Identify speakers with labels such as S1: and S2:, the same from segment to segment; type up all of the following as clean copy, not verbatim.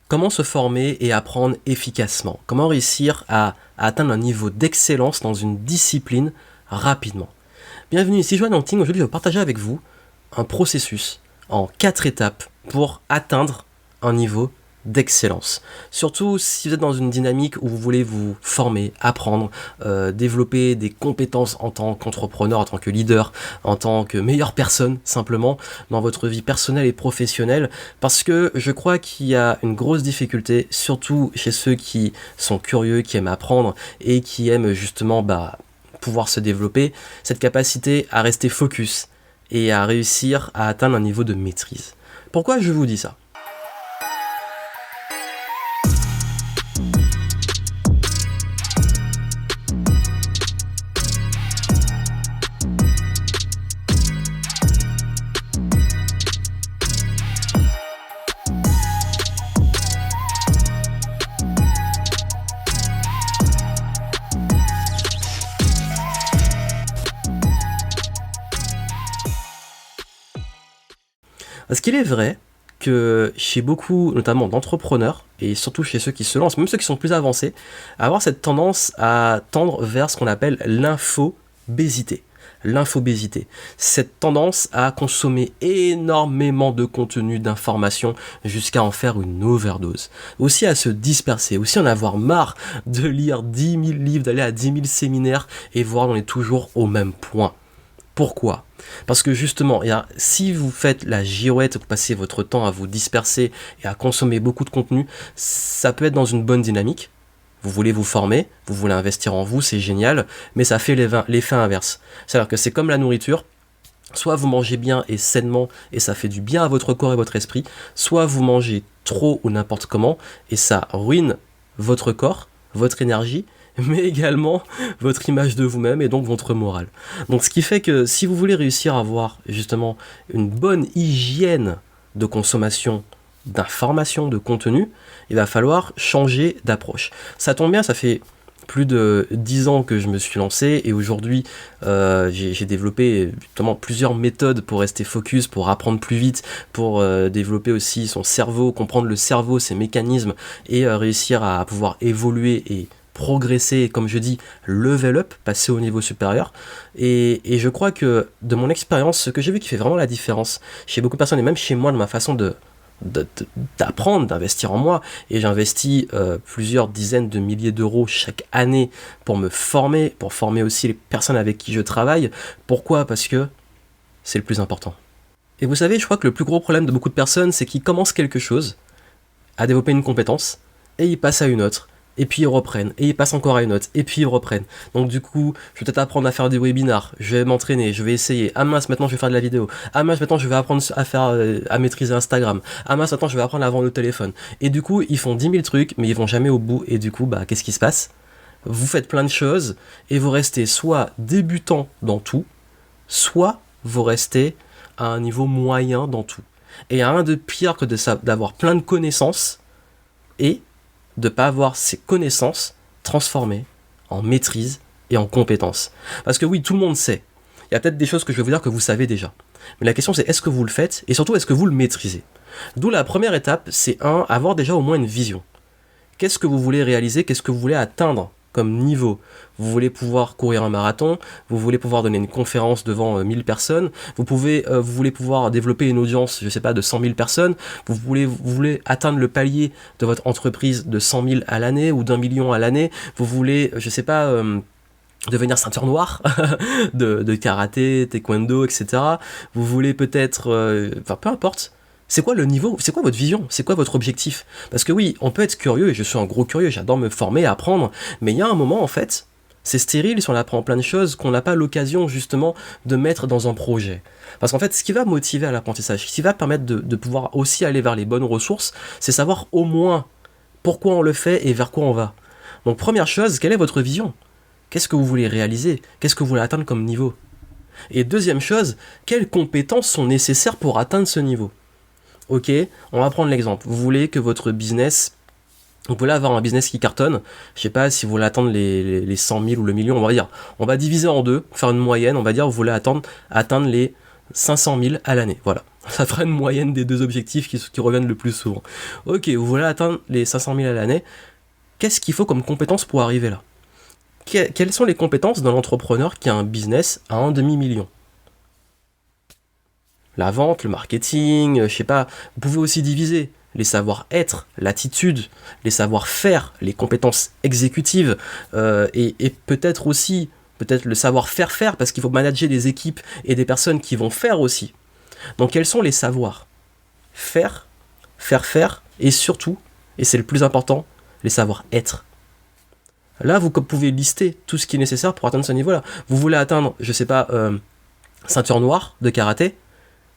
S1: Comment se former et apprendre efficacement? Comment réussir à atteindre un niveau d'excellence dans une discipline rapidement? Bienvenue ici Joanne Anting. Aujourd'hui je vais partager avec vous un processus en 4 étapes pour atteindre un niveau d'excellence. Surtout si vous êtes dans une dynamique où vous voulez vous former, apprendre, développer des compétences en tant qu'entrepreneur, en tant que leader, en tant que meilleure personne simplement dans votre vie personnelle et professionnelle, parce que je crois qu'il y a une grosse difficulté, surtout chez ceux qui sont curieux, qui aiment apprendre et qui aiment justement pouvoir se développer, cette capacité à rester focus et à réussir à atteindre un niveau de maîtrise. Pourquoi je vous dis ça ? Parce qu'il est vrai que chez beaucoup, notamment d'entrepreneurs, et surtout chez ceux qui se lancent, même ceux qui sont plus avancés, avoir cette tendance à tendre vers ce qu'on appelle l'infobésité. L'infobésité, cette tendance à consommer énormément de contenu, d'informations, jusqu'à en faire une overdose. Aussi à se disperser, aussi en avoir marre de lire 10 000 livres, d'aller à 10 000 séminaires, et voir on est toujours au même point. Pourquoi ? Parce que justement, si vous faites la girouette, vous passez votre temps à vous disperser et à consommer beaucoup de contenu, ça peut être dans une bonne dynamique. Vous voulez vous former, vous voulez investir en vous, c'est génial, mais ça fait l'effet inverse. C'est-à-dire que c'est comme la nourriture, soit vous mangez bien et sainement et ça fait du bien à votre corps et votre esprit, soit vous mangez trop ou n'importe comment et ça ruine votre corps, votre énergie, mais également votre image de vous-même et donc votre morale. Donc ce qui fait que si vous voulez réussir à avoir justement une bonne hygiène de consommation d'informations, de contenu, il va falloir changer d'approche. Ça tombe bien, ça fait plus de 10 ans que je me suis lancé et aujourd'hui j'ai développé justement plusieurs méthodes pour rester focus, pour apprendre plus vite, pour développer aussi son cerveau, comprendre le cerveau, ses mécanismes et réussir à pouvoir évoluer et progresser, comme je dis, level up, passer au niveau supérieur. Et je crois que de mon expérience, ce que j'ai vu qui fait vraiment la différence chez beaucoup de personnes et même chez moi, de ma façon d'apprendre, d'investir en moi, et j'investis plusieurs dizaines de milliers d'euros chaque année pour me former, pour former aussi les personnes avec qui je travaille. Pourquoi ? Parce que c'est le plus important. Et vous savez, je crois que le plus gros problème de beaucoup de personnes, c'est qu'ils commencent quelque chose, à développer une compétence, et ils passent à une autre. Et puis ils reprennent, et ils passent encore à une autre, et puis ils reprennent. Donc du coup, je vais peut-être apprendre à faire des webinars, je vais m'entraîner, je vais essayer. Ah mince, maintenant je vais faire de la vidéo. Ah mince, maintenant je vais apprendre à maîtriser Instagram. Ah mince, maintenant je vais apprendre à vendre le téléphone. Et du coup, ils font 10 000 trucs, mais ils vont jamais au bout. Et du coup, qu'est-ce qui se passe ? Vous faites plein de choses, et vous restez soit débutant dans tout, soit vous restez à un niveau moyen dans tout. Et il y a rien de pire que d'avoir plein de connaissances, et de ne pas avoir ces connaissances transformées en maîtrise et en compétences. Parce que oui, tout le monde sait. Il y a peut-être des choses que je vais vous dire que vous savez déjà. Mais la question c'est, est-ce que vous le faites ? Et surtout, est-ce que vous le maîtrisez ? D'où la première étape, c'est avoir déjà au moins une vision. Qu'est-ce que vous voulez réaliser ? Qu'est-ce que vous voulez atteindre comme niveau ? Vous voulez pouvoir courir un marathon, vous voulez pouvoir donner une conférence devant 1000 personnes, vous voulez pouvoir développer une audience, je sais pas, de 100 000 personnes, vous voulez atteindre le palier de votre entreprise de 100 000 à l'année ou d'1 million à l'année, vous voulez, je sais pas, devenir ceinture noire de karaté, taekwondo, etc. Vous voulez peut-être, peu importe. C'est quoi le niveau ? C'est quoi votre vision ? C'est quoi votre objectif ? Parce que oui, on peut être curieux, et je suis un gros curieux, j'adore me former, apprendre, mais il y a un moment, en fait, c'est stérile si on apprend plein de choses qu'on n'a pas l'occasion, justement, de mettre dans un projet. Parce qu'en fait, ce qui va motiver à l'apprentissage, ce qui va permettre de pouvoir aussi aller vers les bonnes ressources, c'est savoir au moins pourquoi on le fait et vers quoi on va. Donc, première chose, quelle est votre vision ? Qu'est-ce que vous voulez réaliser ? Qu'est-ce que vous voulez atteindre comme niveau ? Et deuxième chose, quelles compétences sont nécessaires pour atteindre ce niveau ? Ok, on va prendre l'exemple. Vous voulez que votre business, vous voulez avoir un business qui cartonne. Je sais pas si vous voulez atteindre les 100 000 ou le million, on va diviser en deux, faire une moyenne, on va dire vous voulez atteindre les 500 000 à l'année. Voilà, Ça fera une moyenne des deux objectifs qui reviennent le plus souvent. Ok, vous voulez atteindre les 500 000 à l'année. Qu'est-ce qu'il faut comme compétences pour arriver là? Quelles sont les compétences d'un entrepreneur qui a un business à un demi-million? La vente, le marketing, je sais pas. Vous pouvez aussi diviser les savoir-être, l'attitude, les savoir-faire, les compétences exécutives, et peut-être aussi le savoir-faire faire, parce qu'il faut manager des équipes et des personnes qui vont faire aussi. Donc quels sont les savoirs? Faire, faire, et surtout, et c'est le plus important, les savoir-être. Là, vous pouvez lister tout ce qui est nécessaire pour atteindre ce niveau-là. Vous voulez atteindre, je sais pas, ceinture noire de karaté,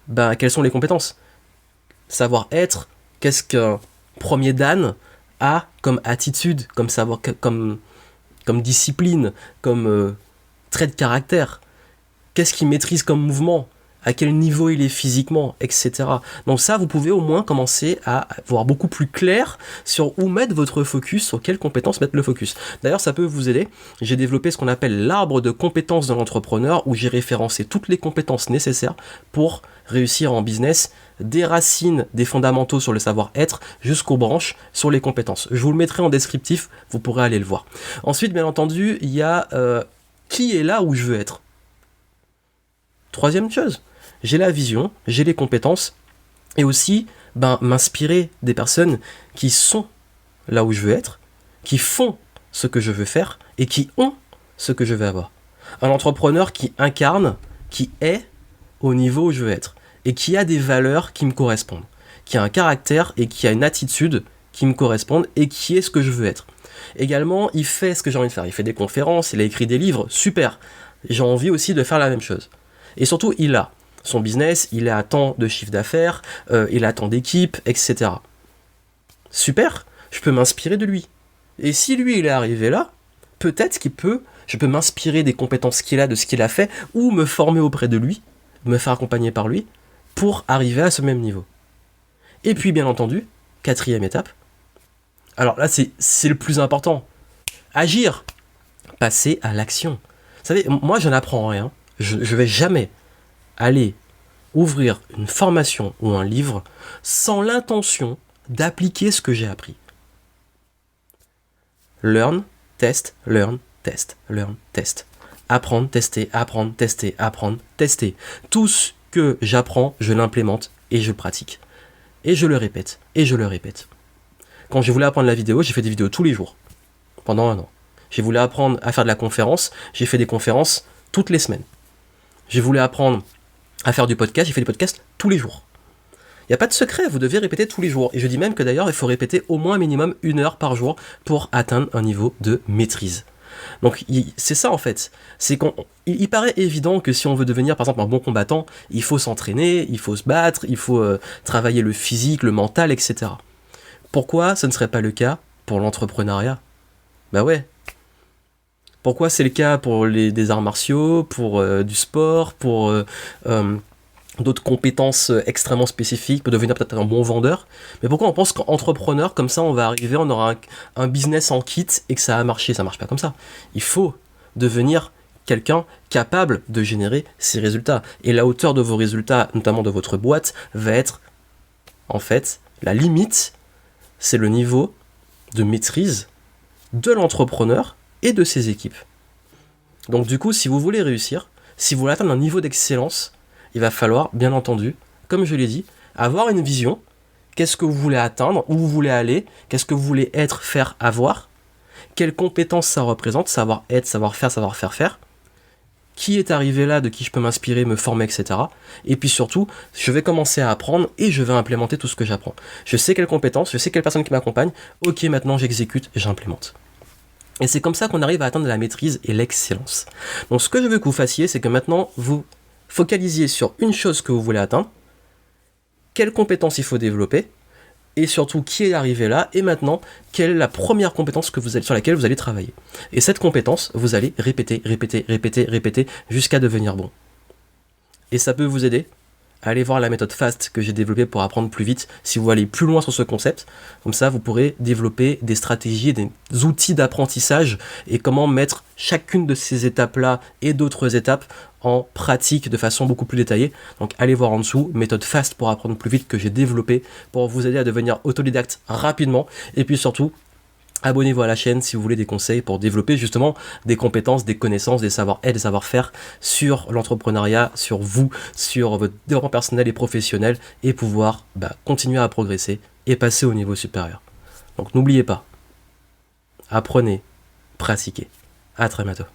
S1: ben quelles sont les compétences? Savoir-être, qu'est-ce qu'un premier dan a comme attitude, comme savoir, comme discipline, comme trait de caractère? Qu'est-ce qu'il maîtrise comme mouvement? À quel niveau il est physiquement, etc. Donc ça, vous pouvez au moins commencer à voir beaucoup plus clair sur où mettre votre focus, sur quelles compétences mettre le focus. D'ailleurs, ça peut vous aider. J'ai développé ce qu'on appelle l'arbre de compétences de l'entrepreneur, où j'ai référencé toutes les compétences nécessaires pour réussir en business, des racines, des fondamentaux sur le savoir-être, jusqu'aux branches sur les compétences. Je vous le mettrai en descriptif, vous pourrez aller le voir. Ensuite, bien entendu, il y a qui est là où je veux être. Troisième chose, j'ai la vision, j'ai les compétences, et aussi m'inspirer des personnes qui sont là où je veux être, qui font ce que je veux faire, et qui ont ce que je veux avoir. Un entrepreneur qui incarne, qui est au niveau où je veux être, et qui a des valeurs qui me correspondent, qui a un caractère et qui a une attitude qui me correspondent, et qui est ce que je veux être. Également, il fait ce que j'ai envie de faire, il fait des conférences, il a écrit des livres, super. J'ai envie aussi de faire la même chose. Et surtout, il a son business, il a tant de chiffre d'affaires, il a tant d'équipes, etc. Super, je peux m'inspirer de lui. Et si lui, il est arrivé là, peut-être je peux m'inspirer des compétences qu'il a, de ce qu'il a fait, ou me former auprès de lui, me faire accompagner par lui, pour arriver à ce même niveau. Et puis, bien entendu, quatrième étape, alors là, c'est le plus important. Agir, passer à l'action. Vous savez, moi, je n'apprends rien. Je ne vais jamais aller ouvrir une formation ou un livre sans l'intention d'appliquer ce que j'ai appris. Learn, test, learn, test, learn, test. Apprendre, tester, apprendre, tester, apprendre, tester. Tout ce que j'apprends, je l'implémente et je le pratique. Et je le répète, et je le répète. Quand j'ai voulu apprendre la vidéo, j'ai fait des vidéos tous les jours, pendant 1 an. J'ai voulu apprendre à faire de la conférence, j'ai fait des conférences toutes les semaines. J'ai voulu apprendre à faire du podcast, j'ai fait des podcasts tous les jours. Il n'y a pas de secret, vous devez répéter tous les jours. Et je dis même que d'ailleurs, il faut répéter au moins un minimum 1 heure par jour pour atteindre un niveau de maîtrise. Donc c'est ça en fait. Il paraît évident que si on veut devenir par exemple un bon combattant, il faut s'entraîner, il faut se battre, il faut travailler le physique, le mental, etc. Pourquoi ce ne serait pas le cas pour l'entrepreneuriat? Bah ouais. Pourquoi c'est le cas pour des arts martiaux, pour du sport, pour d'autres compétences extrêmement spécifiques, pour devenir peut-être un bon vendeur? Mais pourquoi on pense qu'entrepreneur, comme ça on va arriver, on aura un business en kit et que ça a marché? Ça marche pas comme ça. Il faut devenir quelqu'un capable de générer ces résultats. Et la hauteur de vos résultats, notamment de votre boîte, va être, en fait, la limite, c'est le niveau de maîtrise de l'entrepreneur et de ses équipes. Donc du coup, si vous voulez réussir, si vous voulez atteindre un niveau d'excellence, il va falloir, bien entendu, comme je l'ai dit, avoir une vision. Qu'est-ce que vous voulez atteindre? Où vous voulez aller? Qu'est-ce que vous voulez être, faire, avoir? Quelles compétences ça représente? Savoir-être, savoir-faire, savoir-faire. Qui est arrivé là, de qui je peux m'inspirer, me former, etc. Et puis surtout, je vais commencer à apprendre et je vais implémenter tout ce que j'apprends. Je sais quelles compétences, je sais quelle personne qui m'accompagne. Ok, maintenant j'exécute et j'implémente. Et c'est comme ça qu'on arrive à atteindre la maîtrise et l'excellence. Donc ce que je veux que vous fassiez, c'est que maintenant vous focalisiez sur une chose que vous voulez atteindre, quelles compétences il faut développer, et surtout qui est arrivé là, et maintenant, quelle est la première compétence sur laquelle vous allez travailler. Et cette compétence, vous allez répéter, jusqu'à devenir bon. Et ça peut vous aider allez voir la méthode FAST que j'ai développée pour apprendre plus vite si vous allez plus loin sur ce concept. Comme ça, vous pourrez développer des stratégies, des outils d'apprentissage et comment mettre chacune de ces étapes-là et d'autres étapes en pratique de façon beaucoup plus détaillée. Donc allez voir en dessous, méthode FAST pour apprendre plus vite que j'ai développée pour vous aider à devenir autodidacte rapidement. Et puis surtout, abonnez-vous à la chaîne si vous voulez des conseils pour développer justement des compétences, des connaissances, des savoir-être, des savoir-faire sur l'entrepreneuriat, sur vous, sur votre développement personnel et professionnel et pouvoir continuer à progresser et passer au niveau supérieur. Donc n'oubliez pas, apprenez, pratiquez. À très bientôt.